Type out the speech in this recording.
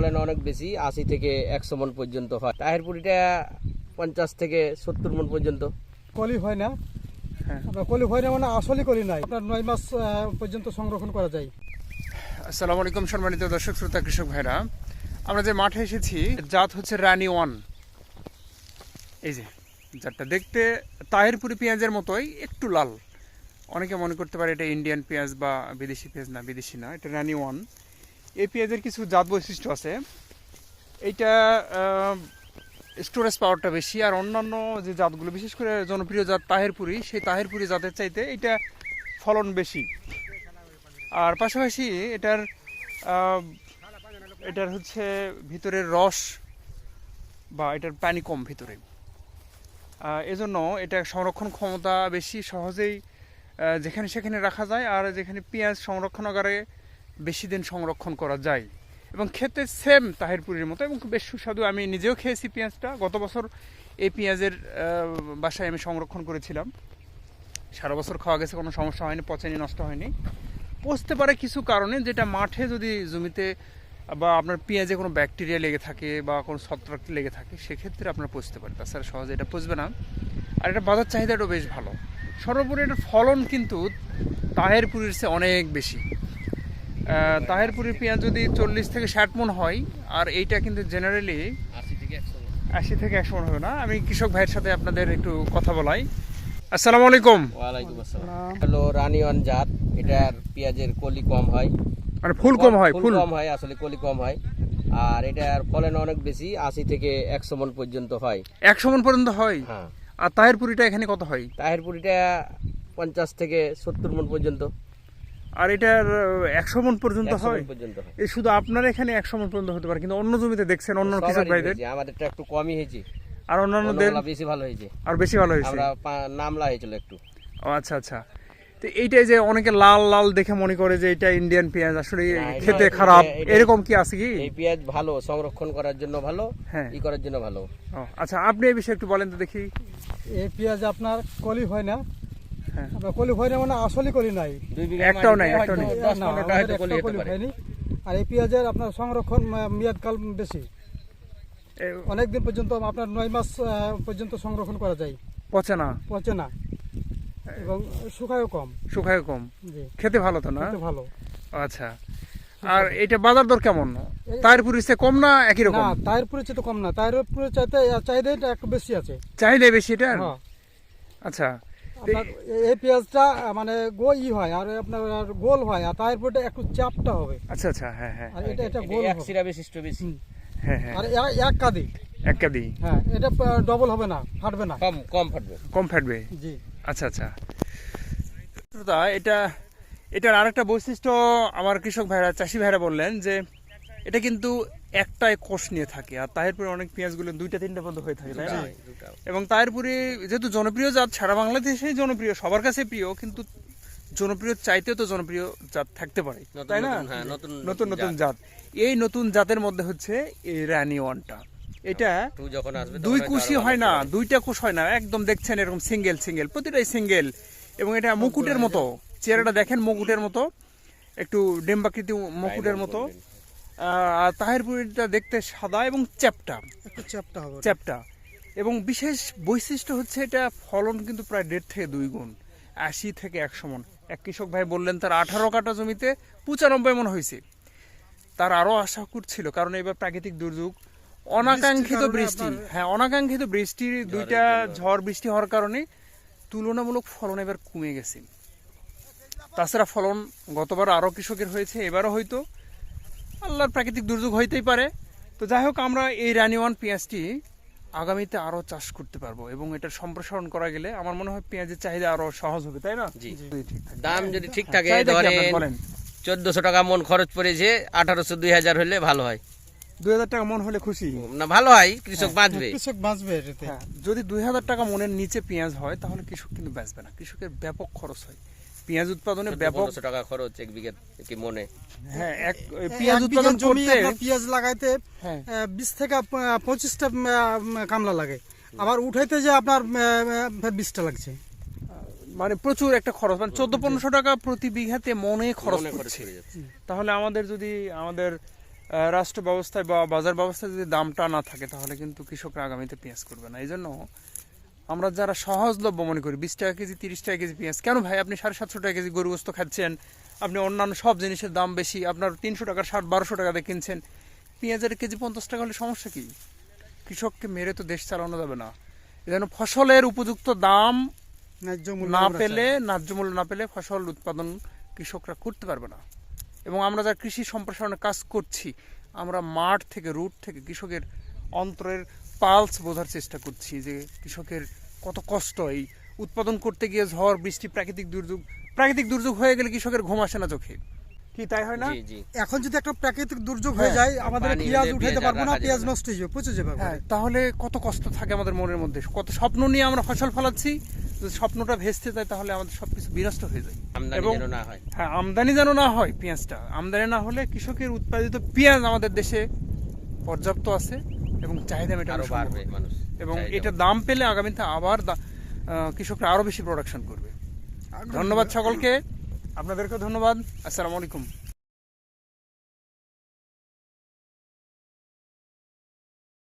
ফলন অনেক বেশি, 80 থেকে 100 মন পর্যন্ত হয়। তাহিরপুরিটা 50 থেকে 70 মন পর্যন্ত। কলি হয় না, আপনার কলি হয় না মানে আসলে কলি নাই, আপনার 9 মাস পর্যন্ত সংরক্ষণ করা যায়। আসসালামু আলাইকুম সম্মানিত দর্শক শ্রোতা কৃষক ভাইরা, আমরা যে মাঠে এসেছি জাত হচ্ছে রানী ওয়ান। এই যে জাতটা দেখতে তাহিরপুরি পেঁয়াজের মতোই, একটু লাল। অনেকে মনে করতে পারে এটা ইন্ডিয়ান পেঁয়াজ বা বিদেশি পেঁয়াজ। না, বিদেশি না, এটা রানী ওয়ান। এই পেঁয়াজের কিছু জাত বৈশিষ্ট্য আছে। এইটা স্টোরেজ পাওয়ারটা বেশি, আর অন্যান্য যে জাতগুলো বিশেষ করে জনপ্রিয় জাত তাহিরপুরি, সেই তাহিরপুরি জাতের চাইতে এটা ফলন বেশি। আর পাশাপাশি এটার হচ্ছে ভিতরের রস বা এটার পানি কম ভিতরে, এজন্য এটা সংরক্ষণ ক্ষমতা বেশি, সহজেই যেখানে সেখানে রাখা যায়। আর যেখানে পেঁয়াজ সংরক্ষণাগারে বেশি দিন সংরক্ষণ করা যায়, এবং খেতে সেম তাহিরপুরির মতো এবং বেশ সুস্বাদু। আমি নিজেও খেয়েছি পেঁয়াজটা। গত বছর এই পেঁয়াজের বাসায় আমি সংরক্ষণ করেছিলাম, সারা বছর খাওয়া গেছে, কোনো সমস্যা হয়নি, পচেনি, নষ্ট হয়নি। পচতে পারে কিছু কারণে, যেটা মাঠে যদি জমিতে বা আপনার পেঁয়াজে কোনো ব্যাকটেরিয়া লেগে থাকে বা কোনো ছত্রাক লেগে থাকে, সেক্ষেত্রে আপনার পচতে পারে। তাছাড়া সহজে এটা পচবে না। আর এটা বাজার চাহিদাটাও বেশ ভালো। সর্বোপরি এটার ফলন কিন্তু তাহিরপুরির চেয়ে অনেক বেশি। তাহিরপুরির পেঁয়াজ যদি 40 থেকে 60 মন হয়, আর এইটা কিন্তু জেনারেলি 80 থেকে 100 মন হবে না। আমি কৃষক ভাইয়ের সাথে আপনাদের একটু কথা বলাই। আসসালামু আলাইকুম। ওয়ালাইকুম আসসালাম। হলো রানী ওয়ান জাত। এটার পেঁয়াজের কলি কম হয়, মানে ফুল কম হয়, ফুল কম হয়, আসলে কলি কম হয়। আর এটার ফলন অনেক বেশি, 80 থেকে 100 মন পর্যন্ত হয়। 100 মন পর্যন্ত হয়? হ্যাঁ। আর তাহিরপুরিটা এখানে কত হয়? তাহিরপুরিটা 50 থেকে 70 মন পর্যন্ত। আর এটার 100 মন পর্যন্ত 100 হয়? মণ পর্যন্ত হয়। এই শুধু আপনার এখানে 100 মন পর্যন্ত হতে পারে, কিন্তু অন্য জমিতে দেখছেন অন্য কৃষক ভাইদের আমাদেরটা একটু কমই হয়েছে, আর অন্যান্যদের বেশি ভালো হয়েছে। আর বেশি ভালো হয়েছে। আমরা নামলা হয়েছিল একটু। ও আচ্ছা আচ্ছা। তো এইটাই যে অনেকে লাল লাল দেখে মনে করে যে এটা ইন্ডিয়ান পেঁয়াজ, আসলে খেতে খারাপ, এরকম কি আছে কি? এই পেঁয়াজ ভালো, সংরক্ষণ করার জন্য ভালো, হ্যাঁ, ই করার জন্য ভালো। আচ্ছা, আপনি এই বিষয়ে একটু বলেন তো দেখি। এই পেঁয়াজ আপনার কলি হয় না, হ্যাঁ, আপনার কলি হয় না মানে আসলে কলি নাই, 2 বিঘা একটাও নাই, মাটিতে একটাও হয়তো নেই। 10-15টা হয়তো কলি হতে কলি পারে। হয়নি। আর এই পেঁয়াজের আপনার সংরক্ষণ মেয়াদকাল বেশি, অনেক দিন পর্যন্ত, আপনার 9 মাস পর্যন্ত সংরক্ষণ করা যায়, পচে না, পচে না, এবং শুকায়ও কম। শুকায় কম, জি, খেতে ভালো তো না? খেতে ভালো। আচ্ছা। আর এটা বাজার দর কেমন? তাহিরপুরির চেয়ে কম না একই রকম? না, তাহিরপুরের চেয়ে তো কম না, তাহিরপুরের চাইতে চাহিদাটা একটু বেশি আছে। চাহিদা বেশি এটার? হ্যাঁ। আচ্ছা। আপনার এই পেঁয়াজটা মানে হয়, আর আপনার গোল হয়, আর তাহিরপুরটা একটু চাপটা হবে। আচ্ছা আচ্ছা, হ্যাঁ হ্যাঁ, আর এটা গোল এক হবে। শিরা বিশিষ্ট বেশি। হ্যাঁ হ্যাঁ, আর এক কাদি। এক কাদি। হ্যাঁ, এটা ডবল হবে না, ফাটবে না, কম ফাটবে। কম ফাটবে। জি। আচ্ছা আচ্ছা। এটার আরেকটা বৈশিষ্ট্য আমার কৃষক ভাইরা, চাষি ভাইরা বললেন যে এটা কিন্তু একটাই কোষ নিয়ে থাকে, আর তাহিরপুরে অনেক পেঁয়াজগুলো 2-3টা পর্যন্ত হয়ে থাকে, তাই না? এবং তাহিরপুরে যেহেতু জনপ্রিয় জাত, সারা বাংলাদেশেই জনপ্রিয়, সবার কাছে প্রিয়, কিন্তু জনপ্রিয় চাইতেও তো জনপ্রিয় জাত থাকতে পারে, তাই না? নতুন নতুন জাত। এই নতুন জাতের মধ্যে হচ্ছে এই রানী ওয়ানটা। এটা দুই কুশি হয় না, 2টা কুশ হয় না, একদম দেখছেন এরকম সিঙ্গেল সিঙ্গেল, প্রতিটাই সিঙ্গেল। এবং এটা মুকুটের মতো, চেহারাটা দেখেন মুকুটের মতো, একটু ডিম্বাকৃতি মুকুটের মতো। আর তাহিরপুরিটা দেখতে সাদা এবং চ্যাপ্টা, একটু চ্যাপটা হবে, চ্যাপ্টা। এবং বিশেষ বৈশিষ্ট্য হচ্ছে এটা ফলন কিন্তু প্রায় 1.5 থেকে 2 গুণ, 80 থেকে 100 মন। এক কৃষক ভাই বললেন তার 18 কাঠা জমিতে 95 মন হয়েছে। তার আরো আশা করছিল, কারণ এবার প্রাকৃতিক দুর্যোগ, অনাকাঙ্ক্ষিত বৃষ্টি, হ্যাঁ অনাকাঙ্ক্ষিত বৃষ্টির 2টা ঝড় বৃষ্টি হওয়ার কারণে তুলনামূলক ফলন এবার কমে গেছে। তাছাড়া ফলন গতবার আরো কৃষকের হয়েছে, এবারও হয়তো আল্লাহর প্রাকৃতিক দুর্যোগ হইতেই পারে। তো যাই হোক, আমরা এই রানী ওয়ান পেঁয়াজটি আগামীতে আরো চাষ করতে পারবো, এবং এটার সম্প্রসারণ করা গেলে আমার মনে হয় পেঁয়াজের চাহিদা আরো সহজ হবে, তাই না? দাম যদি ঠিক থাকে, ধরেন 1400 টাকা মন খরচ পড়েছে, 1800-2000 হলে ভালো হয়। 2000 টাকা মন হলে খুশি না, ভালো হয়, কৃষক বাঁচবে। কৃষক বাঁচবে এটাতে। যদি 2000 টাকা মনের নিচে পেঁয়াজ হয়, তাহলে কৃষক কিন্তু বাঁচবে না, কৃষকের ব্যাপক খরচ হয় পেঁয়াজ উৎপাদনে, ব্যাপক 1500 টাকা খরচ 1 বিঘা কি মনে। হ্যাঁ, পেঁয়াজ উৎপাদন জমি করতে পেঁয়াজ লাগাইতে 20 থেকে 25টা কামলা লাগে, আবার উঠাইতে যে আপনার 20টা লাগছে, মানে প্রচুর একটা খরচ, মানে 1400-1500 টাকা প্রতি বিঘাতে মনে খরচ করছে। তাহলে আমাদের যদি আমাদের রাষ্ট্র ব্যবস্থায় বা বাজার ব্যবস্থায় যদি দামটা না থাকে তাহলে কিন্তু কৃষকরা আগামীতে পেঁয়াজ করবে না। এই জন্য আমরা যারা সহজলভ্য মনে করি 20 টাকা কেজি 30 টাকা কেজি পেঁয়াজ, কেন ভাই আপনি 750 টাকা কেজি গরু গোস্ত খাচ্ছেন, আপনি অন্যান্য সব জিনিসের দাম বেশি, আপনার 300 টাকার 1200 টাকা দিয়ে কিনছেন, পেঁয়াজের কেজি 50 টাকা হলে সমস্যা কি? কৃষককে মেরে তো দেশ চালানো যাবে না। এই জন্য ফসলের উপযুক্ত দাম ন্যায্য মূল্য না আমরা পেলে, চাই। ন্যায্য মূল্য না পেলে ফসল উৎপাদন কৃষকরা করতে পারবে না। এবং আমরা যারা কৃষি সম্প্রসারণের কাজ করছি, আমরা মাঠ থেকে রুট থেকে কৃষকের অন্তরের পালস বোঝার চেষ্টা করছি যে কৃষকের কত কষ্ট। এই উৎপাদন করতে গিয়ে ঝড় বৃষ্টি প্রাকৃতিক দুর্যোগ হয়ে গেলে কৃষকের ঘুম আসে না চোখে, কি তাই হয় না? জি জি। এখন যদি একটা প্রাকৃতিক দুর্যোগ হয়ে যায়, আমাদের পানি পেঁয়াজ হলে উঠাইতে পেঁয়াজ আর পারবো না, রাখা যাবে পেঁয়াজ না। নষ্ট হয়ে যাবে, পচে যাবে একবারে। হ্যাঁ, তাহলে কত কষ্ট থাকে আমাদের মনের মধ্যে, কত স্বপ্ন নিয়ে আমরা ফসল ফলাচ্ছি, যদি স্বপ্নটা ভেস্তে যায় তাহলে আমাদের সবকিছু বিনষ্ট হয়ে যায়। আমদানি এবং যেন না হয়। হ্যাঁ, আমদানি যেন না হয়, পেঁয়াজটা আমদানি না হলে কৃষকের উৎপাদিত পেঁয়াজ আমাদের দেশে পর্যাপ্ত আছে এবং চাহিদা মেটানো আরো সম্ভব বাড়বে হবে। মানুষ এবং চাহিদা এটা দাম পেলে আগামীতে আবার কৃষকরা আরো বেশি প্রোডাকশন করবে। ধন্যবাদ সকলকে, আপনাদেরকে ধন্যবাদ। আসসালামু আলাইকুম।